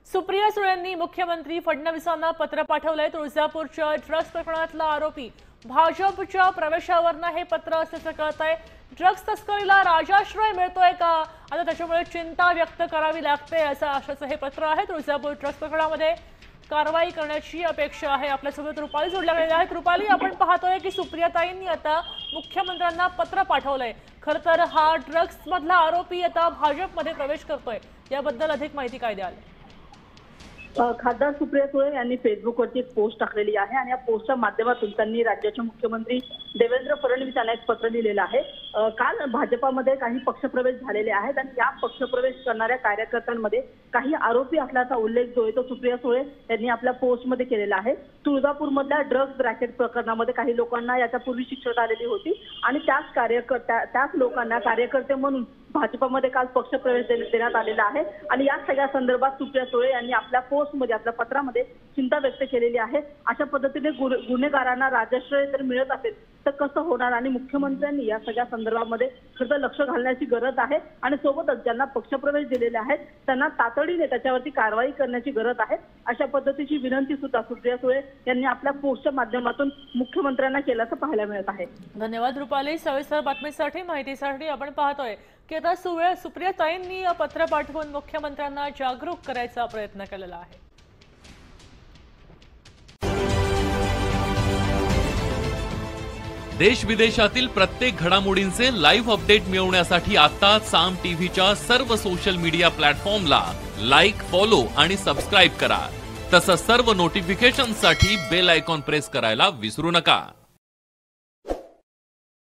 सुप्रिया सुळेंनी मुख्यमंत्री फडणवीसांना पत्र पाठवलंय। तुळजापूरच्या ड्रग्स प्रकरणातला आरोपी भाजपच्या प्रवेशावरनं हे पत्र असल्याचं कळतंय। ड्रग्स तस्करीला राजाश्रय मिळतोय का, आता त्याच्यामुळे चिंता व्यक्त करावी लागते अशाचं हे पत्र आहे। तुळजापूर ड्रग्स प्रकरणामध्ये कारवाई करण्याची अपेक्षा आहे। आपल्यासोबत रुपाली जोडल्या गेलेल्या आहेत। रुपाली, आपण पाहतोय की सुप्रियाताईंनी आता मुख्यमंत्र्यांना पत्र पाठवलंय। खरं तर हा ड्रग्स मधला आरोपी आता भाजपमध्ये प्रवेश करतोय, याबद्दल अधिक माहिती काय द्याल? खासदार सुप्रिया सुळे यांनी फेसबुकवरती एक पोस्ट टाकलेली आहे आणि या पोस्टच्या माध्यमातून त्यांनी राज्याचे मुख्यमंत्री देवेंद्र फडणवीस यांना एक पत्र लिहिलेलं आहे। काल भाजपामध्ये काही पक्षप्रवेश झालेले आहेत आणि या पक्षप्रवेश करणाऱ्या कार्यकर्त्यांमध्ये काही आरोपी असल्याचा उल्लेख जो आहे तो सुप्रिया सुळे यांनी आपल्या पोस्टमध्ये केलेला आहे। तुळजापूरमधल्या ड्रग्ज रॅकेट प्रकरणामध्ये काही लोकांना याच्यापूर्वी शिक्षा झालेली होती आणि त्याच लोकांना कार्यकर्ते म्हणून भाजपमध्ये काल पक्षप्रवेश देण्यात आलेला आहे आणि या सगळ्या संदर्भात सुप्रिया सुळे यांनी आपल्या पोस्टमध्ये आपल्या पत्रामध्ये चिंता व्यक्त केलेली आहे। अशा पद्धतीने गुन्हेगारांना राजाश्रय जर मिळत असेल तर कसं होणार आणि मुख्यमंत्र्यांनी या सगळ्या संदर्भामध्ये खरं लक्ष घालण्याची गरज आहे आणि सोबतच ज्यांना पक्षप्रवेश दिलेले आहेत त्यांना तातडीने त्याच्यावरती कारवाई करण्याची गरज आहे। अशा पद्धतीची विनंती सुद्धा सुप्रिया सुळे यांनी आपल्या पोस्टच्या माध्यमातून मुख्यमंत्र्यांना केल्याचं पाहायला मिळत आहे। धन्यवाद रुपाली, सविस्तर बातमीसाठी माहितीसाठी। आपण पाहतोय की आता सुप्रियाताईंनी पत्र पाठवून मुख्यमंत्र्यांना जागरूक करायचा प्रयत्न केलेला आहे। देश विदेशातील प्रत्येक घडामोडींचे लाईव्ह अपडेट मिळवण्यासाठी आता साम टीव्हीच्या सर्व सोशल मीडिया प्लॅटफॉर्मला लाईक, फॉलो आणि सबस्क्राईब करा। तसंच सर्व नोटिफिकेशनसाठी बेल आयकॉन प्रेस करायला विसरू नका।